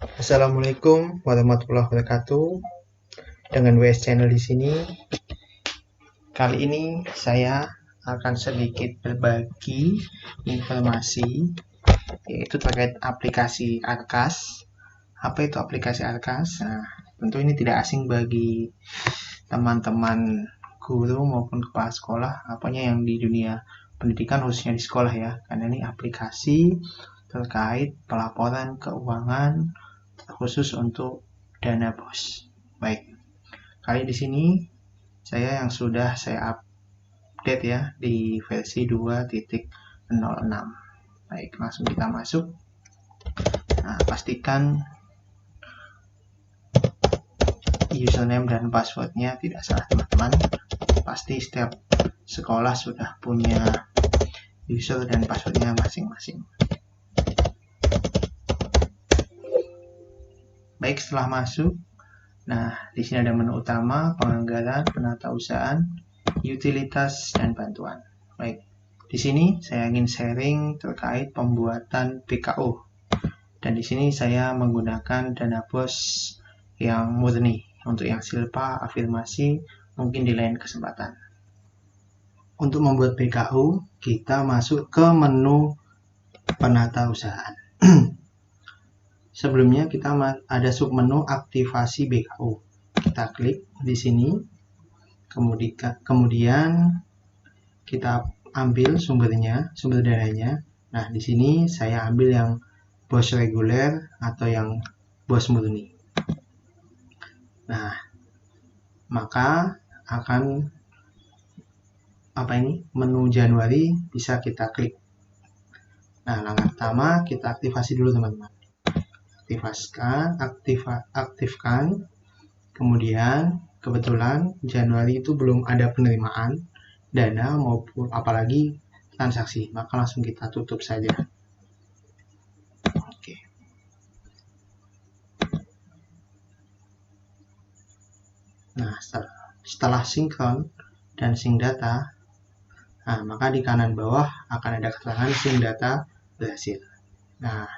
Assalamualaikum warahmatullahi wabarakatuh. Dengan WS Channel di sini. Kali ini saya akan sedikit berbagi informasi yaitu terkait aplikasi Arkas. Apa itu aplikasi Arkas? Nah, tentu ini tidak asing bagi teman-teman guru maupun kepala sekolah, apanya yang di dunia pendidikan khususnya di sekolah ya. Karena ini aplikasi terkait pelaporan keuangan khusus untuk dana BOS. Baik, kali di sini saya yang sudah saya update ya di versi 2.06. Baik, langsung kita masuk. Nah, pastikan username dan passwordnya tidak salah teman-teman. Pasti setiap sekolah sudah punya user dan passwordnya masing-masing. Baik, setelah masuk, nah di sini ada menu utama, penganggaran, penatausahaan, utilitas, dan bantuan. Baik, di sini saya ingin sharing terkait pembuatan BKU. Dan di sini saya menggunakan dana BOS yang murni. Untuk yang silpa, afirmasi, mungkin di lain kesempatan. Untuk membuat BKU, kita masuk ke menu penatausahaan. Sebelumnya kita ada submenu aktivasi BKU. Kita klik di sini. Kemudian kita ambil sumber dananya. Nah, di sini saya ambil yang BOS reguler atau yang BOS murni. Nah, maka akan menu Januari bisa kita klik. Nah, langkah pertama kita aktivasi dulu teman-teman. Aktifkan. Kemudian kebetulan Januari itu belum ada penerimaan dana maupun apalagi transaksi, maka langsung kita tutup saja. Oke. Nah, setelah sinkron dan sync data, nah, maka di kanan bawah akan ada keterangan sync data berhasil. Nah,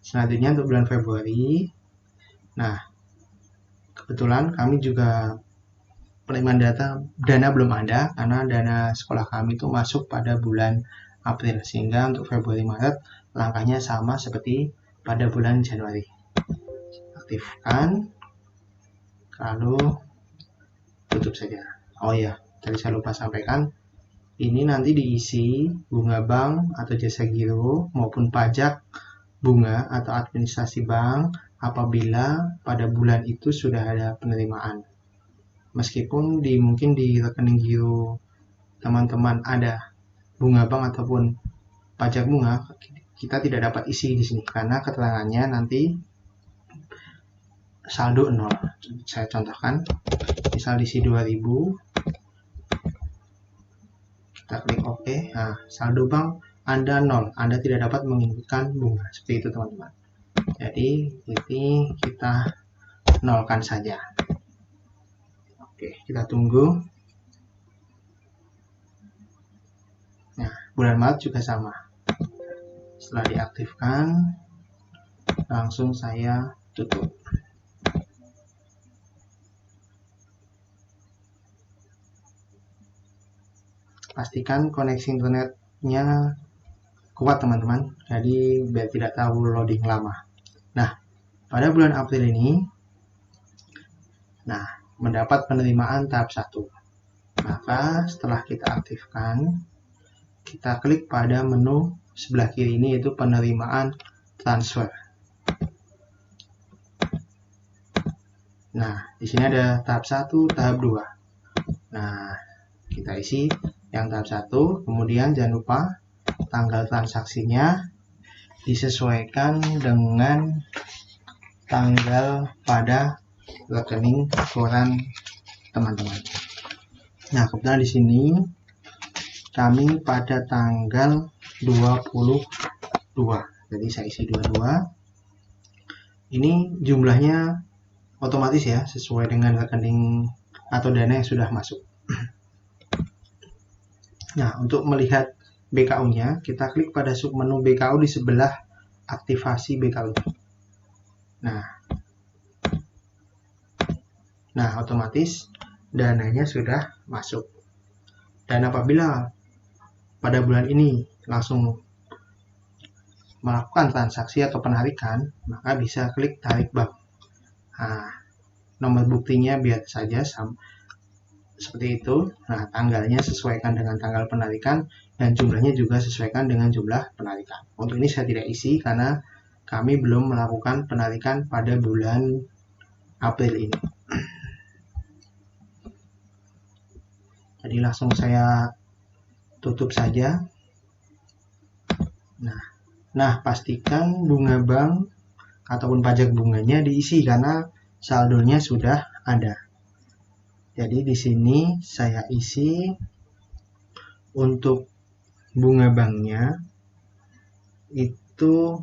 selanjutnya untuk bulan Februari, nah kebetulan kami juga penerimaan dana belum ada karena dana sekolah kami itu masuk pada bulan April, sehingga untuk Februari Maret langkahnya sama seperti pada bulan Januari. Aktifkan, lalu tutup saja. Oh ya, tadi saya lupa sampaikan, ini nanti diisi bunga bank atau jasa giro maupun pajak bunga atau administrasi bank apabila pada bulan itu sudah ada penerimaan. Meskipun mungkin di rekening giro teman-teman ada bunga bank ataupun pajak bunga, kita tidak dapat isi di sini karena keterangannya nanti saldo 0. Saya contohkan, misal diisi 2000, kita klik OK. Nah, saldo bank Anda 0, Anda tidak dapat menginputkan bunga. Seperti itu teman-teman. Jadi ini kita nolkan saja. Oke, kita tunggu. Nah, bulan Maret juga sama. Setelah diaktifkan, langsung saya tutup. Pastikan koneksi internetnya kuat teman-teman, jadi biar tidak terlalu loading lama. Nah, pada bulan April ini, nah, mendapat penerimaan tahap 1. Maka setelah kita aktifkan, kita klik pada menu sebelah kiri ini, yaitu penerimaan transfer. Nah, di sini ada tahap 1, tahap 2. Nah, kita isi yang tahap 1, kemudian jangan lupa tanggal transaksinya disesuaikan dengan tanggal pada rekening koran teman-teman. Nah, kebetulan di sini kami pada tanggal 22. Jadi saya isi 22. Ini jumlahnya otomatis ya, sesuai dengan rekening atau dana yang sudah masuk. Nah, untuk melihat BKU-nya, kita klik pada submenu BKU di sebelah aktivasi BKU. Nah, otomatis dananya sudah masuk. Dan apabila pada bulan ini langsung melakukan transaksi atau penarikan, maka bisa klik tarik bank. Nah, nomor buktinya biasa saja seperti itu. Nah, tanggalnya sesuaikan dengan tanggal penarikan dan jumlahnya juga sesuaikan dengan jumlah penarikan. Untuk ini saya tidak isi karena kami belum melakukan penarikan pada bulan April ini. Jadi langsung saya tutup saja. Nah, pastikan bunga bank ataupun pajak bunganya diisi karena saldonya sudah ada. Jadi di sini saya isi untuk bunga banknya itu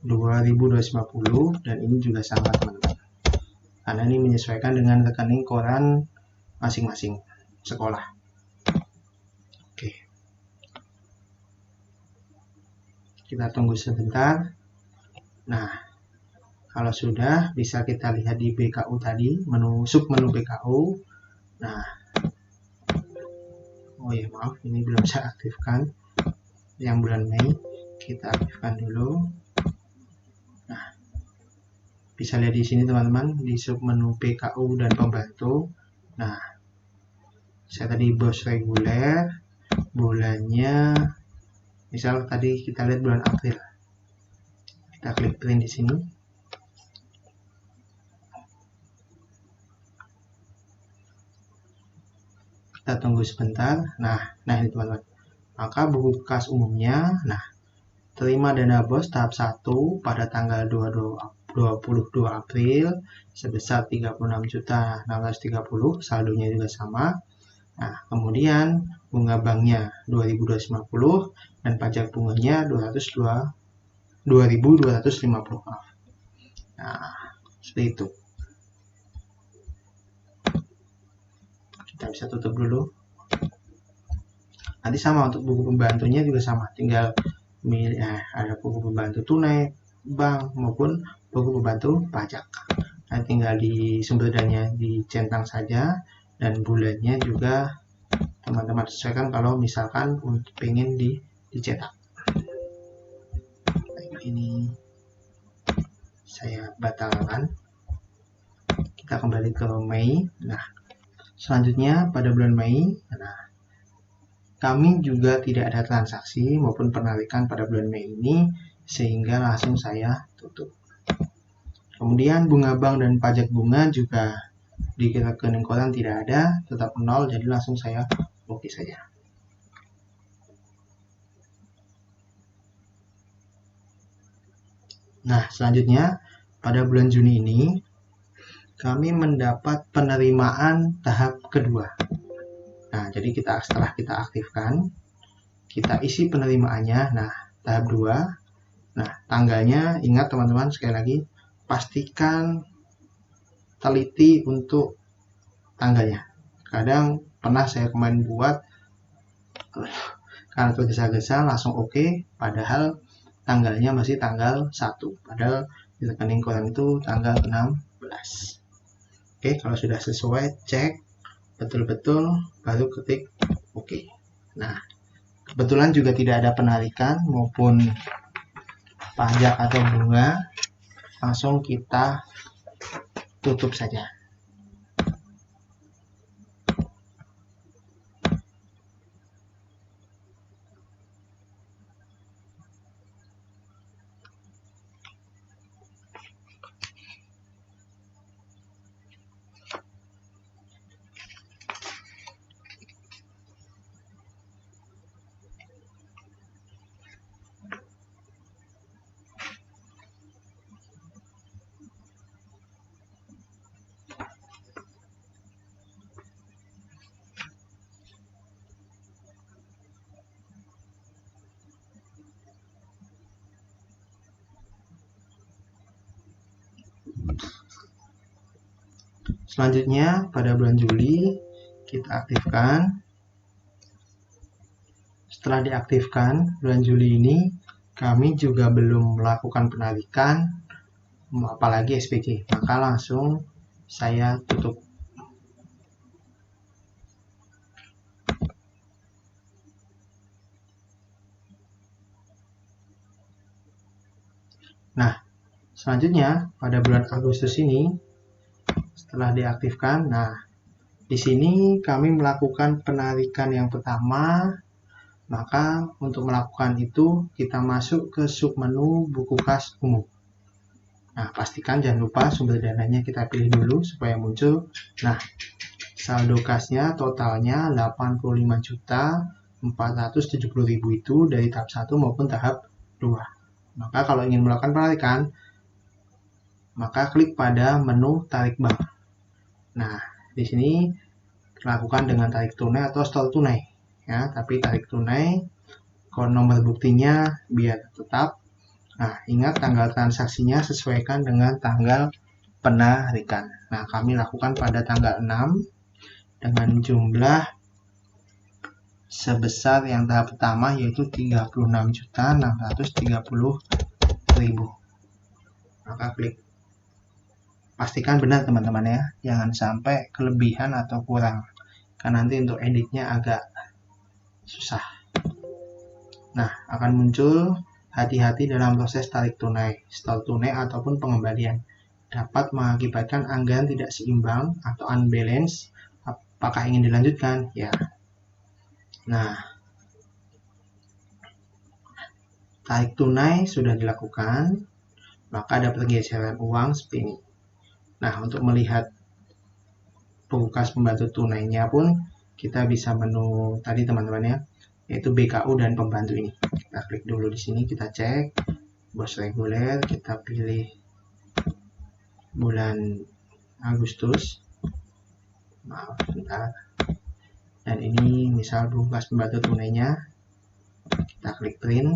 Rp2.250 dan ini juga sama teman-teman. Karena ini menyesuaikan dengan rekening koran masing-masing sekolah. Oke. Kita tunggu sebentar. Nah, kalau sudah bisa kita lihat di BKU tadi, submenu BKU. Nah, oh ya maaf, ini belum saya aktifkan. Yang bulan Mei kita aktifkan dulu. Nah, bisa lihat di sini teman-teman di submenu BKU dan pembantu. Nah, saya tadi bos reguler, bulannya misal tadi kita lihat bulan April. Kita klik print di sini. Kita tunggu sebentar. Nah ini teman-teman. Maka buku kas umumnya, terima dana bos tahap 1 pada tanggal 22 April sebesar 36.630, saldonya juga sama. Nah, kemudian bunga banknya 2.250 dan pajak bunganya 2.250. Nah, seperti itu. Kita bisa tutup dulu. Nanti sama untuk buku pembantunya juga sama, tinggal ada buku pembantu tunai, bank maupun buku pembantu pajak. Nah, tinggal di sumber dananya dicentang saja dan bulannya juga teman-teman sesuaikan kalau misalkan untuk pengen dicetak. Ini saya batalkan. Kita kembali ke Mei. Nah, selanjutnya pada bulan Mei, kami juga tidak ada transaksi maupun penarikan pada bulan Mei ini, sehingga langsung saya tutup. Kemudian bunga bank dan pajak bunga juga di rekening koran tidak ada, tetap 0, jadi langsung saya oke saja. Nah, selanjutnya pada bulan Juni ini kami mendapat penerimaan tahap kedua. Nah, jadi setelah kita aktifkan, kita isi penerimaannya. Nah, tahap 2. Nah, tanggalnya ingat teman-teman, sekali lagi pastikan teliti untuk tanggalnya. Kadang pernah saya kemarin buat karena tergesa-gesa langsung oke, padahal tanggalnya masih tanggal 1. Padahal di rekening koran itu tanggal 16. Oke, kalau sudah sesuai, cek betul-betul, baru ketik oke. Nah, kebetulan juga tidak ada penarikan maupun pajak atau bunga, langsung kita tutup saja. Selanjutnya pada bulan Juli kita aktifkan. setelah diaktifkan bulan Juli ini, kami juga belum melakukan penarikan, apalagi SPJ, maka langsung saya tutup. Nah, selanjutnya pada bulan Agustus ini, setelah diaktifkan, nah di sini kami melakukan penarikan yang pertama. Maka untuk melakukan itu kita masuk ke submenu buku kas umum. Nah, pastikan jangan lupa sumber dananya kita pilih dulu supaya muncul. Nah, saldo kasnya totalnya 85.470.000 itu dari tahap 1 maupun tahap 2. Maka kalau ingin melakukan penarikan, maka klik pada menu tarik bank. Nah, di sini lakukan dengan tarik tunai atau store tunai. Ya, tapi tarik tunai, nomor buktinya biar tetap. Nah, ingat tanggal transaksinya sesuaikan dengan tanggal penarikan. Nah, kami lakukan pada tanggal 6 dengan jumlah sebesar yang tahap pertama yaitu 36.630.000. Maka klik. Pastikan benar teman-teman ya, jangan sampai kelebihan atau kurang. Karena nanti untuk editnya agak susah. Nah, akan muncul hati-hati dalam proses tarik tunai, store tunai ataupun pengembalian. Dapat mengakibatkan anggaran tidak seimbang atau unbalance. Apakah ingin dilanjutkan? Ya. Nah, tarik tunai sudah dilakukan, maka ada pergeseran uang seperti ini. Nah, untuk melihat buku kas pembantu tunainya pun kita bisa menu tadi teman-teman ya, yaitu BKU dan pembantu ini. Kita klik dulu di sini, kita cek bos reguler, kita pilih bulan Agustus. Maaf, bentar. Dan ini misal buku kas pembantu tunainya, kita klik print.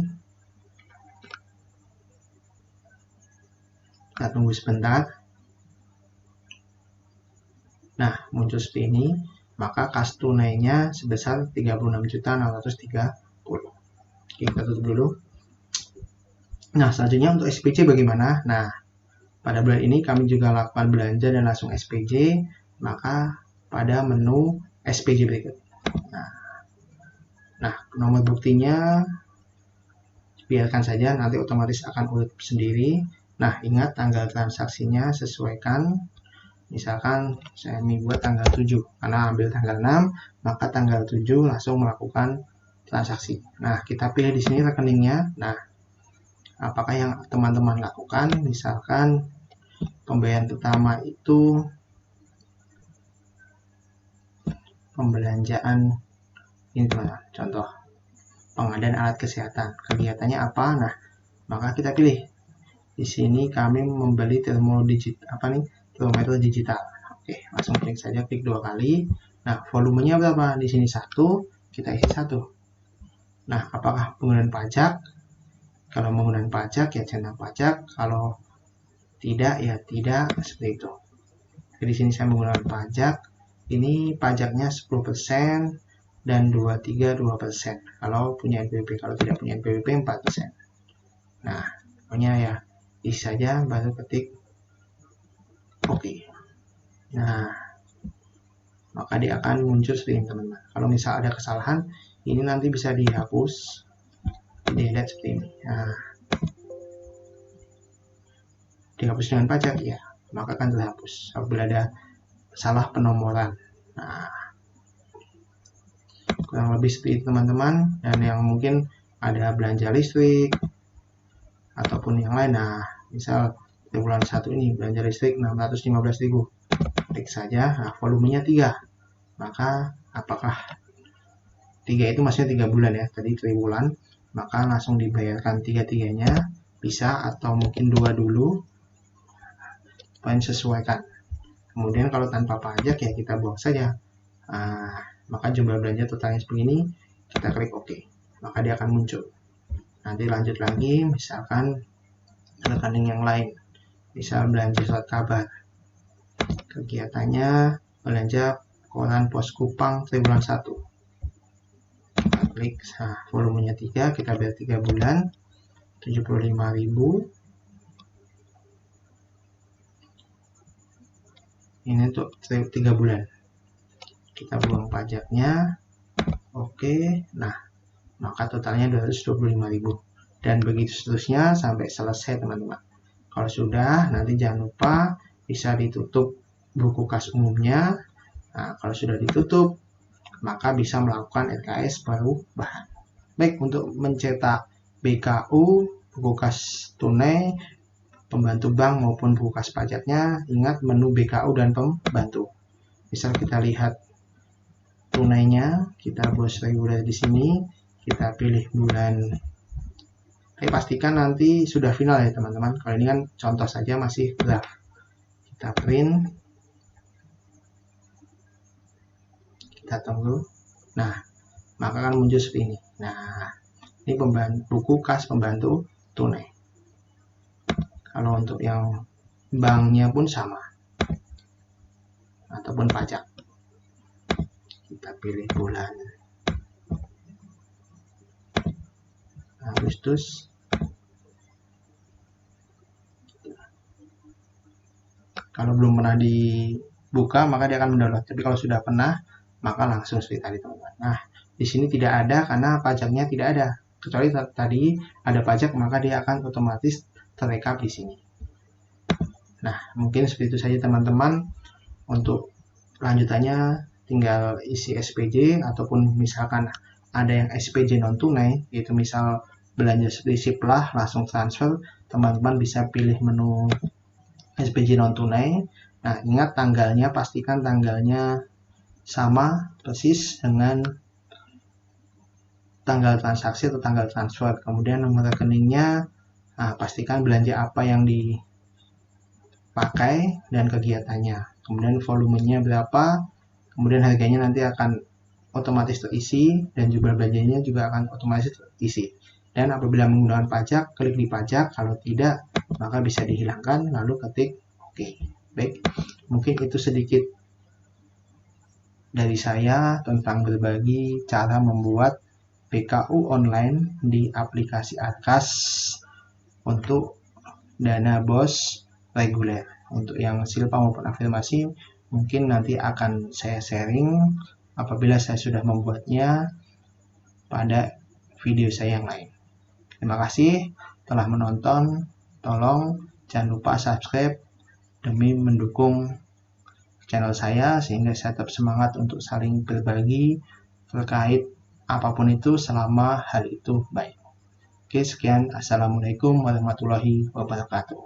Kita tunggu sebentar. Nah, muncul seperti ini. Maka kas tunainya sebesar 36.630.000. Oke, kita tutup dulu. Nah, selanjutnya untuk SPJ bagaimana? Nah, pada bulan ini kami juga lakukan belanja dan langsung SPJ, maka pada menu SPJ berikut. Nah, nomor buktinya biarkan saja, nanti otomatis akan urut sendiri. Nah, ingat tanggal transaksinya sesuaikan. Misalkan saya buat tanggal 7, karena ambil tanggal 6, maka tanggal 7 langsung melakukan transaksi. Nah, kita pilih di sini rekeningnya. Nah, apakah yang teman-teman lakukan? Misalkan pembayaran pertama itu pembelanjaan ini teman-teman, contoh pengadaan alat kesehatan. Kegiatannya apa? Nah, maka kita pilih. Di sini kami membeli termometer digital. Oke, langsung klik saja, klik 2 kali. Nah, volumenya berapa? Di sini 1, kita isi 1. Nah, apakah penggunaan pajak? Kalau penggunaan pajak ya centang pajak, kalau tidak ya tidak, seperti itu. Jadi di sini saya menggunakan pajak. Ini pajaknya 10% dan 23,2%. Kalau punya NPWP, kalau tidak punya NPWP 4%. Nah, pokoknya ya isi saja, baru ketik Oke. Nah, maka dia akan muncul seperti ini teman-teman. Kalau misal ada kesalahan, ini nanti bisa dihapus, dilihat seperti ini. Nah, dihapus dengan pajak ya, maka akan terhapus apabila ada salah penomoran. Nah, kurang lebih seperti itu teman-teman. Dan yang mungkin ada belanja listrik ataupun yang lain. Nah, misal di bulan 1 ini belanja listrik 615.000, klik saja. Nah, volumenya 3, maka apakah 3 itu maksudnya 3 bulan ya, tadi 3 bulan, maka langsung dibayarkan 3-3-nya bisa, atau mungkin 2 dulu, poin sesuaikan. Kemudian kalau tanpa pajak ya kita buang saja. Nah, maka jumlah belanja totalnya seperti ini, kita klik OK, maka dia akan muncul. Nanti lanjut lagi, misalkan rekening yang lain, misal belanja surat kabar, kegiatannya belanja koran Pos Kupang triwulan 1, kita klik. Nah, volumenya 3, kita bayar 3 bulan, 75.000. Ini untuk 3 bulan. Kita buang pajaknya. Oke, nah maka totalnya 225.000. Dan begitu seterusnya sampai selesai teman-teman. Kalau sudah, nanti jangan lupa bisa ditutup buku kas umumnya. Nah, kalau sudah ditutup, maka bisa melakukan RKS perubahan. Baik, untuk mencetak BKU, buku kas tunai, pembantu bank maupun buku kas pajaknya, ingat menu BKU dan pembantu. Misal kita lihat tunainya, kita bos reguler di sini, kita pilih bulan. Tapi pastikan nanti sudah final ya teman-teman. Kalau ini kan contoh saja masih draft. Kita print. Kita tunggu. Nah, maka akan muncul seperti ini. Nah, ini buku kas pembantu tunai. Kalau untuk yang banknya pun sama. Ataupun pajak. Kita pilih bulan Agustus. Kalau belum pernah dibuka, maka dia akan mendownload. Tapi kalau sudah pernah, maka langsung seperti tadi teman-teman. Nah, di sini tidak ada karena pajaknya tidak ada. Kecuali tadi ada pajak, maka dia akan otomatis terekam di sini. Nah, mungkin seperti itu saja teman-teman. Untuk lanjutannya tinggal isi SPJ, ataupun misalkan ada yang SPJ non tunai, yaitu misal belanja seperti Siplah langsung transfer, teman-teman bisa pilih menu SPJ non tunai. Nah, ingat tanggalnya, pastikan tanggalnya sama persis dengan tanggal transaksi atau tanggal transfer. Kemudian nomor rekeningnya, nah, pastikan belanja apa yang dipakai dan kegiatannya. Kemudian volumenya berapa, kemudian harganya nanti akan otomatis terisi, dan jumlah belanjanya juga akan otomatis terisi. Dan apabila menggunakan pajak, klik di pajak. Kalau tidak, maka bisa dihilangkan, lalu ketik OK. Baik, mungkin itu sedikit dari saya tentang berbagi cara membuat BKU online di aplikasi Arkas untuk dana BOS reguler. Untuk yang silpa maupun afirmasi, mungkin nanti akan saya sharing apabila saya sudah membuatnya pada video saya yang lain. Terima kasih telah menonton. Tolong jangan lupa subscribe demi mendukung channel saya sehingga saya tetap semangat untuk saling berbagi terkait apapun itu selama hal itu baik. Oke, sekian. Assalamualaikum warahmatullahi wabarakatuh.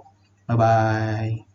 Bye-bye.